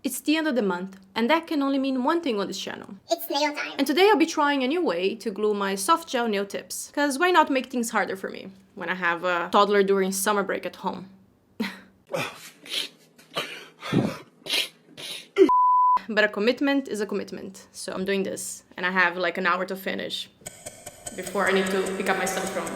It's the end of the month, and that can only mean one thing on this channel. It's nail time. And today I'll be trying a new way to glue my soft gel nail tips. Cause why not make things harder for me when I have a toddler during summer break at home? But a commitment is a commitment. So I'm doing this, and I have like an hour to finish before I need to pick up my son from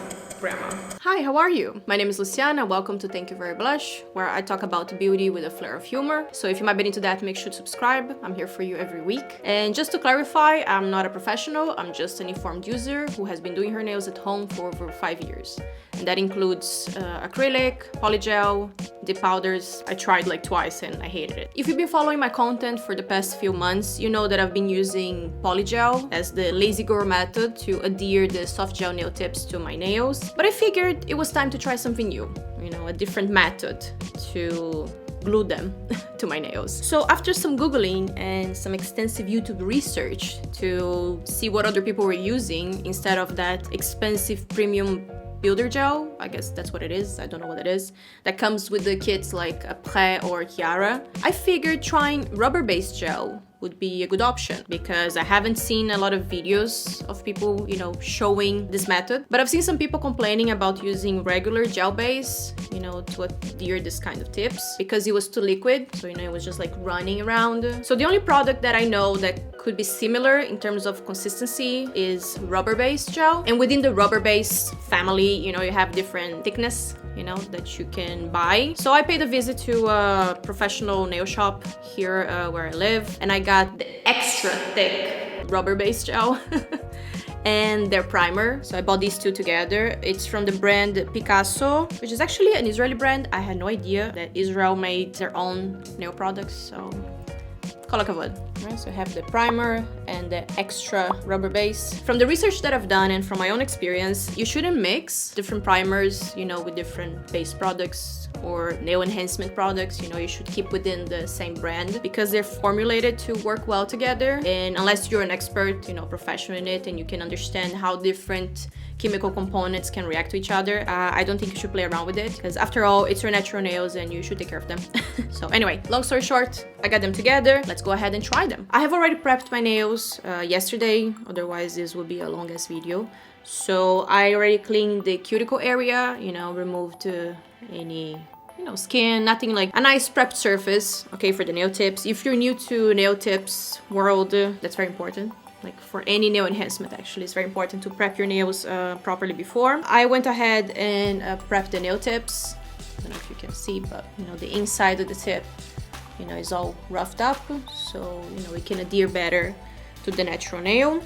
grandma. Hi, how are you? My name is Luciana. Welcome to Thank You Very Blush, where I talk about beauty with a flair of humor. So if you might be into that, make sure to subscribe. I'm here for you every week. And just to clarify, I'm not a professional. I'm just an informed user who has been doing her nails at home for over 5 years. And that includes acrylic, polygel, dip powders. I tried like twice and I hated it. If you've been following my content for the past few months, you know that I've been using polygel as the lazy girl method to adhere the soft gel nail tips to my nails. But I figured it was time to try something new, you know, a different method to glue them to my nails. So after some Googling and some extensive YouTube research to see what other people were using instead of that expensive premium builder gel, I guess that's what it is, I don't know what it is, that comes with the kits like Adhere or Chiara, I figured trying rubber-based gel would be a good option because I haven't seen a lot of videos of people, you know, showing this method. But I've seen some people complaining about using regular gel base, you know, to adhere this kind of tips because it was too liquid. So, you know, it was just like running around. So the only product that I know that could be similar in terms of consistency is rubber-based gel. And within the rubber-based family, you know, you have different thickness, you know, that you can buy. So I paid a visit to a professional nail shop here where I live, and I got the extra thick rubber-based gel and their primer. So I bought these two together. It's from the brand Picasso, which is actually an Israeli brand. I had no idea that Israel made their own nail products, so kol hakavod. Right, so I have the primer and the extra rubber base. From the research that I've done and from my own experience, you shouldn't mix different primers, you know, with different base products or nail enhancement products. You know, you should keep within the same brand because they're formulated to work well together. And unless you're an expert, you know, professional in it, and you can understand how different chemical components can react to each other, I don't think you should play around with it because after all, it's your natural nails and you should take care of them. So anyway, long story short, I got them together. Let's go ahead and try them. I have already prepped my nails yesterday, otherwise this would be a long ass video. So I already cleaned the cuticle area, you know, removed any, you know, skin, nothing, like a nice prepped surface, okay, for the nail tips. If you're new to nail tips world, that's very important. Like for any nail enhancement, actually, it's very important to prep your nails properly before. I went ahead and prepped the nail tips. I don't know if you can see, but you know, the inside of the tip, you know, is all roughed up, so you know, it can adhere better to the natural nail.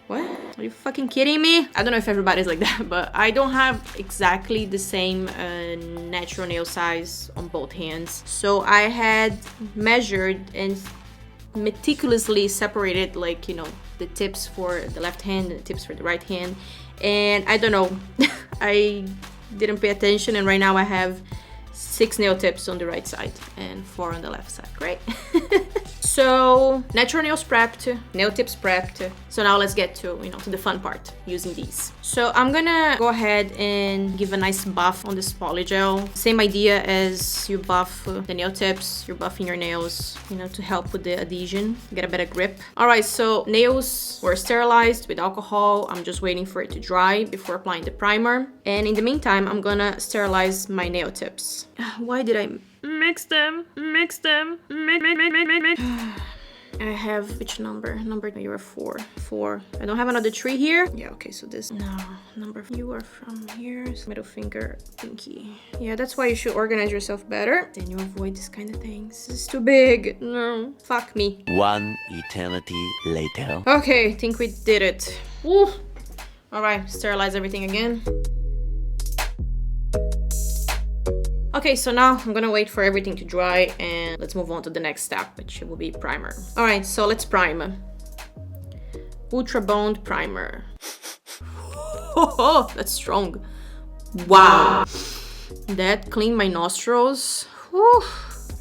What? Are you fucking kidding me? I don't know if everybody's like that, but I don't have exactly the same natural nail size on both hands. So I had measured and meticulously separated, like, you know, the tips for the left hand and the tips for the right hand. And I don't know, I didn't pay attention, and right now I have 6 nail tips on the right side and 4 on the left side. Great. So natural nails prepped, nail tips prepped. So now let's get to, you know, to the fun part, using these. So I'm gonna go ahead and give a nice buff on this polygel. Same idea as you buff the nail tips, you're buffing your nails, you know, to help with the adhesion, get a better grip. All right, so nails were sterilized with alcohol. I'm just waiting for it to dry before applying the primer. And in the meantime, I'm gonna sterilize my nail tips. Why did I mix them? I have, which number? You are 4. I don't have another 3 here. Yeah, okay, so this, no, number, you are from here, middle finger, pinky. Yeah, that's why you should organize yourself better. Then you avoid this kind of things. This is too big. No, fuck me. 1 eternity later. Okay, I think we did it. Woo. All right, sterilize everything again. Okay, so now I'm gonna wait for everything to dry and let's move on to the next step, which will be primer. All right, so let's prime. Ultra Bond Primer. Oh, that's strong. Wow. That cleaned my nostrils. Whew.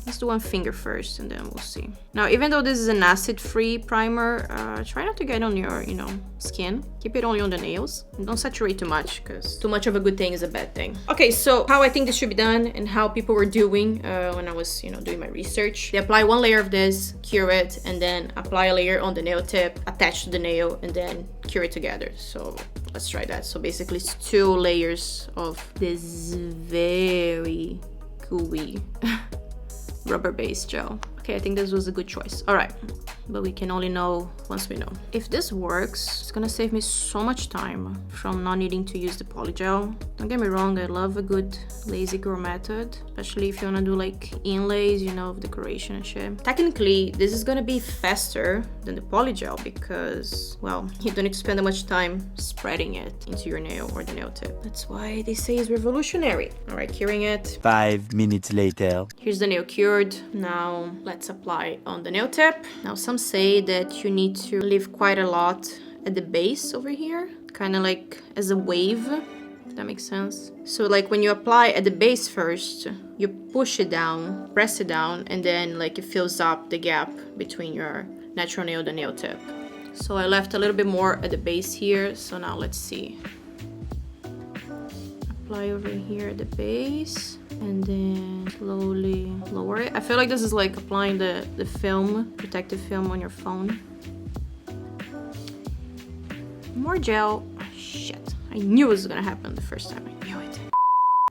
Let's do one finger first and then we'll see. Now, even though this is an acid-free primer, try not to get on your, you know, skin. Keep it only on the nails. And don't saturate too much, because too much of a good thing is a bad thing. Okay, so how I think this should be done and how people were doing when I was, you know, doing my research. They apply one layer of this, cure it, and then apply a layer on the nail tip, attach to the nail, and then cure it together. So let's try that. So basically it's 2 layers of this very gooey rubber-based gel. Okay, I think this was a good choice. All right, but we can only know once we know. If this works, it's gonna save me so much time from not needing to use the polygel. Don't get me wrong, I love a good lazy girl method, especially if you wanna do like inlays, you know, of decoration and shit. Technically, this is gonna be faster than the polygel because, well, you don't need to spend that much time spreading it into your nail or the nail tip. That's why they say it's revolutionary. All right, curing it. 5 minutes later. Here's the nail cured. Now let's apply on the nail tip. Now some say that you need to leave quite a lot at the base over here, kind of like as a wave, if that makes sense. So like when you apply at the base first, you push it down, press it down, and then like it fills up the gap between your natural nail and the nail tip. So I left a little bit more at the base here, so now let's see. Apply over here at the base and then slowly lower it. I feel like this is like applying the film, protective film on your phone. More gel. Oh, shit, I knew it was gonna happen the first time. I knew it.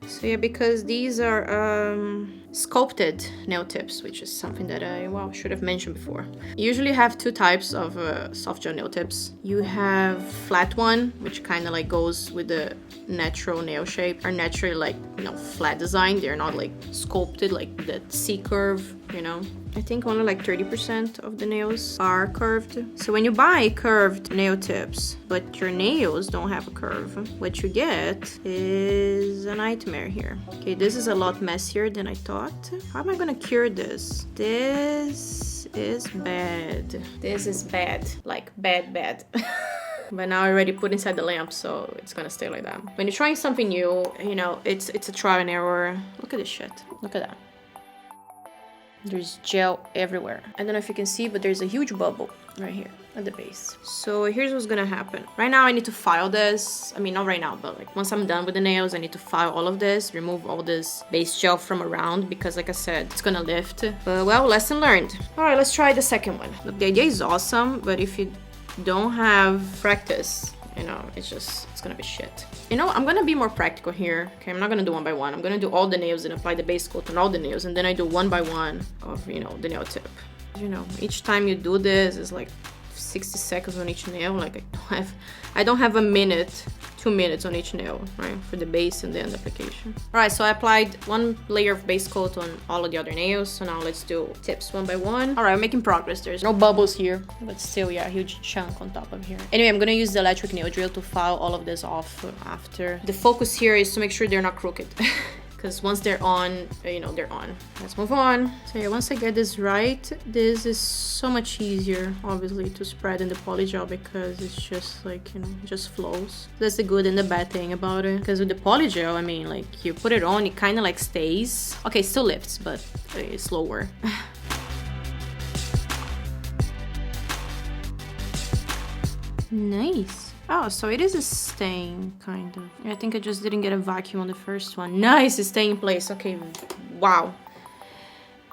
So yeah, because these are sculpted nail tips, which is something that I, well, should have mentioned before. You usually have 2 types of soft gel nail tips. You have flat one, which kind of like goes with the natural nail shape, are naturally like, you know, flat design. They're not like sculpted like that C curve, you know. I think only like 30% of the nails are curved. So when you buy curved nail tips, but your nails don't have a curve, what you get is a nightmare here. Okay, this is a lot messier than I thought. How am I gonna cure this? This is bad. This is bad. Like bad. But now I already put inside the lamp, so it's gonna stay like that. When you're trying something new, you know, it's a trial and error. Look at this shit. Look at that. There's gel everywhere. I don't know if you can see, but there's a huge bubble right here at the base. So here's what's gonna happen. Right now I need to file this. I mean, not right now, but like once I'm done with the nails, I need to file all of this, remove all this base gel from around because like I said, it's gonna lift. But well, lesson learned. All right, let's try the second one. Look, the idea is awesome, but if you don't have practice, you know, it's gonna be shit. You know, I'm gonna be more practical here. Okay, I'm not gonna do one by one. I'm gonna do all the nails and apply the base coat on all the nails, and then I do one by one of, you know, the nail tip. You know, each time you do this is like 60 seconds on each nail. Like I don't have a minute, 2 minutes on each nail, right, for the base and then the application. All right, so I applied one layer of base coat on all of the other nails. So now let's do tips one by one. All right, I'm making progress. There's no bubbles here, but still, yeah, a huge chunk on top of here. Anyway, I'm gonna use the electric nail drill to file all of this off after. The focus here is to make sure they're not crooked. Because once they're on, you know, they're on. Let's move on. So yeah, once I get this right, this is so much easier, obviously, to spread in the polygel because it's just like, you know, it just flows. That's the good and the bad thing about it. Because with the polygel, I mean, like, you put it on, it kind of like stays. Okay, it still lifts, but it's slower. Nice. Oh, so it is a stain, kind of. I think I just didn't get a vacuum on the first one. Nice, it's staying in place. Okay, wow.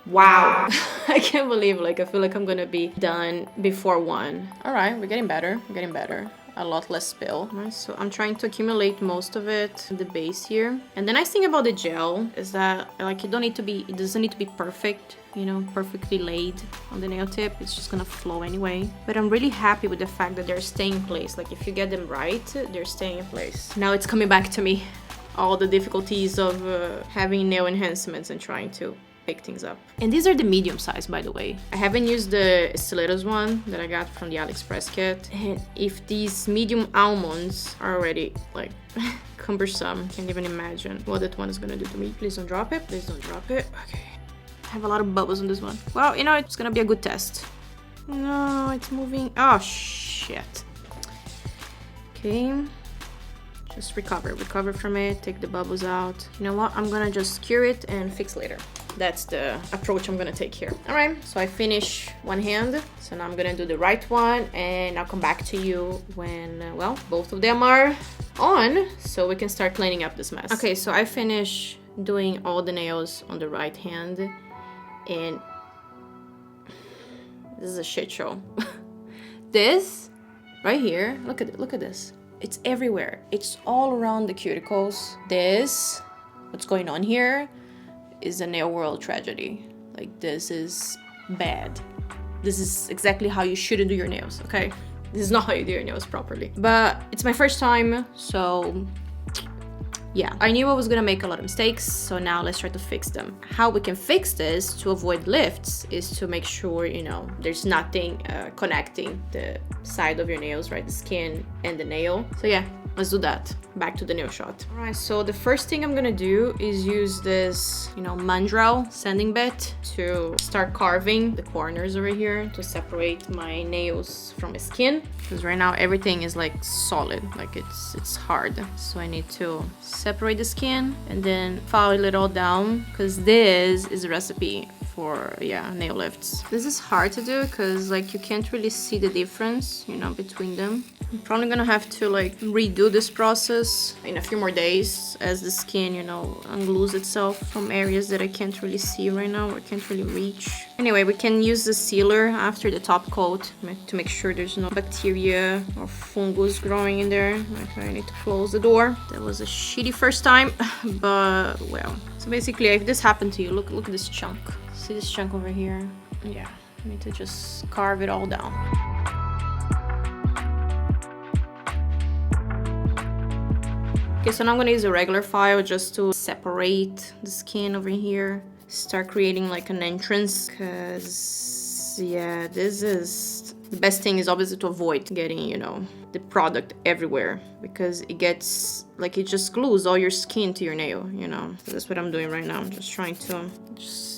Wow. I can't believe, like, I feel like I'm gonna be done before 1. All right, we're getting better. We're getting better. A lot less spill. Right, so I'm trying to accumulate most of it at the base here. And the nice thing about the gel is that, like, it doesn't need to be perfect, you know, perfectly laid on the nail tip. It's just gonna flow anyway. But I'm really happy with the fact that they're staying in place. Like, if you get them right, they're staying in place. Now it's coming back to me. All the difficulties of having nail enhancements and trying to pick things up. And these are the medium size, by the way. I haven't used the stilettos one that I got from the AliExpress kit. And if these medium almonds are already like cumbersome, can't even imagine what that one is gonna do to me. Please don't drop it. Please don't drop it. Okay. I have a lot of bubbles on this one. Well, you know, it's gonna be a good test. No, it's moving. Oh, shit. Okay. Just recover from it. Take the bubbles out. You know what? I'm gonna just cure it and fix later. that's the approach I'm gonna take here. All right, so I finish one hand. So now I'm gonna do the right one, and I'll come back to you when, well, both of them are on, so we can start cleaning up this mess. Okay, so I finish doing all the nails on the right hand, and this is a shit show. This right here, look at this. It's everywhere. It's all around the cuticles. This, what's going on here, is a nail world tragedy. Like, this is bad. This is exactly how you shouldn't do your nails, okay? This is not how you do your nails properly. But it's my first time, so yeah, I knew I was gonna make a lot of mistakes, so now let's try to fix them. How we can fix this to avoid lifts is to make sure, you know, there's nothing connecting the side of your nails, right? The skin and the nail. So yeah, let's do that. Back to the nail shot. All right, so the first thing I'm gonna do is use this, you know, mandrel sanding bit to start carving the corners over here to separate my nails from my skin. Because right now everything is like solid, like it's hard. So I need to separate the skin and then file it all down, because this is a recipe for, yeah, nail lifts. This is hard to do because like you can't really see the difference, you know, between them. I'm probably gonna have to like redo this process in a few more days as the skin, you know, unglues itself from areas that I can't really see right now or can't really reach. Anyway, we can use the sealer after the top coat to make sure there's no bacteria or fungus growing in there. Okay, I need to close the door. That was a shitty first time, but well. So basically, if this happened to you, look at this chunk. See this chunk over here? Yeah, I need to just carve it all down. Okay, so now I'm gonna use a regular file just to separate the skin over here. Start creating like an entrance, because yeah, this is... The best thing is obviously to avoid getting, you know, the product everywhere, because it gets, like, it just glues all your skin to your nail, you know. So that's what I'm doing right now. I'm just trying to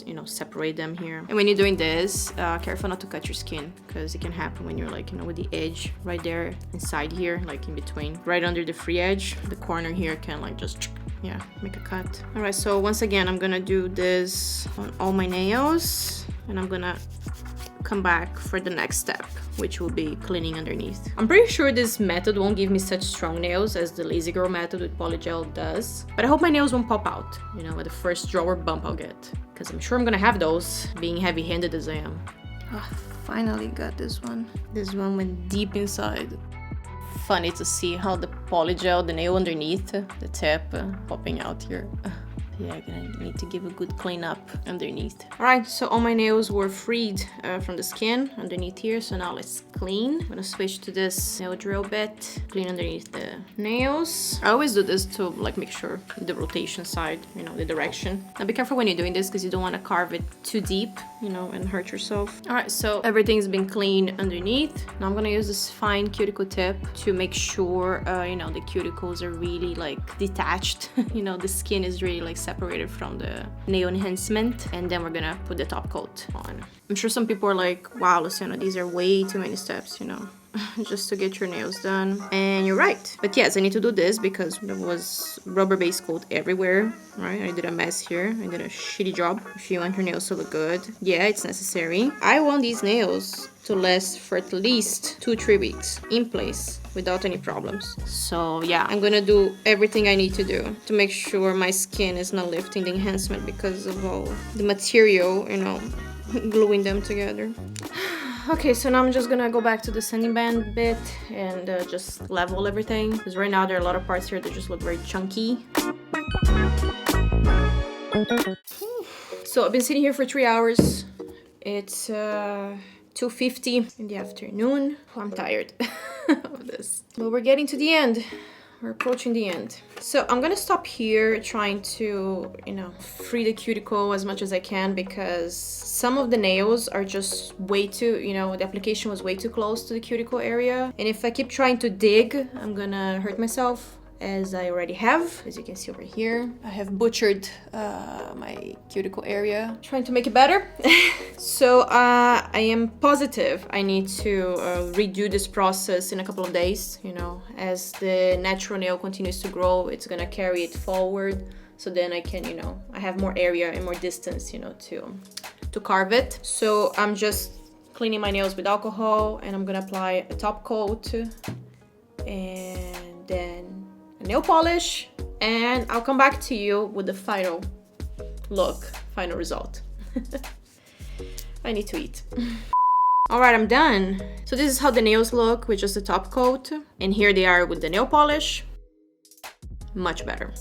you know, separate them here. And when you're doing this, careful not to cut your skin, because it can happen when you're like, you know, with the edge right there inside here, like in between, right under the free edge. The corner here can like just, yeah, make a cut. All right, so once again, I'm gonna do this on all my nails, and I'm gonna come back for the next step, which will be cleaning underneath. I'm pretty sure this method won't give me such strong nails as the Lazy Girl method with Polygel does, but I hope my nails won't pop out, you know, at the first drawer bump I'll get, because I'm sure I'm gonna have those, being heavy-handed as I am. Oh, finally got this one. This one went deep inside. Funny to see how the Polygel, the nail underneath, the tip popping out here. Yeah, I'm gonna need to give a good clean up underneath. All right, so all my nails were freed from the skin underneath here. So now let's clean. I'm gonna switch to this nail drill bit, clean underneath the nails. I always do this to like make sure the rotation side, you know, the direction. Now be careful when you're doing this, because you don't want to carve it too deep, you know, and hurt yourself. All right, so everything's been cleaned underneath. Now I'm gonna use this fine cuticle tip to make sure, you know, the cuticles are really like detached. You know, the skin is really like separated from the nail enhancement, and then we're gonna put the top coat on. I'm sure some people are like, wow, Luciana, these are way too many steps, you know, just to get your nails done. And you're right. But yes, I need to do this because there was rubber-based coat everywhere, right? I did a mess here. I did a shitty job. If you want your nails to look good, yeah, it's necessary. I want these nails to last for at least 2-3 weeks in place without any problems. So yeah, I'm gonna do everything I need to do to make sure my skin is not lifting the enhancement because of all the material, you know, gluing them together. Okay, so now I'm just gonna go back to the sanding band bit and just level everything, because right now there are a lot of parts here that just look very chunky. So I've been sitting here for 3 hours. It's 2:50 in the afternoon. Oh, I'm tired of this, but we're getting to the end. We're approaching the end. So I'm gonna stop here trying to, you know, free the cuticle as much as I can, because some of the nails are just way too, you know, the application was way too close to the cuticle area. And if I keep trying to dig, I'm gonna hurt myself, as I already have. As you can see over here, I have butchered my cuticle area, trying to make it better. So I am positive I need to redo this process in a couple of days. You know, as the natural nail continues to grow, it's gonna carry it forward. so then I can, you know, I have more area and more distance, you know, to carve it. So I'm just cleaning my nails with alcohol, and I'm gonna apply a top coat and then a nail polish, and I'll come back to you with the final look, final result. I need to eat. All right, I'm done. So this is how the nails look with just the top coat, and here they are with the nail polish. Much better.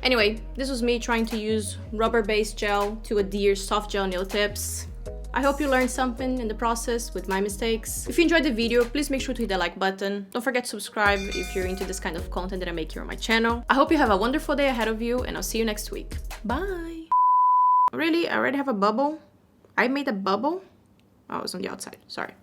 Anyway, this was me trying to use rubber-based gel to adhere soft gel nail tips. I hope you learned something in the process with my mistakes. If you enjoyed the video, please make sure to hit the like button. Don't forget to subscribe if you're into this kind of content that I make here on my channel. I hope you have a wonderful day ahead of you, and I'll see you next week. Bye! Really? I already have a bubble? I made a bubble? Oh, it was on the outside. Sorry.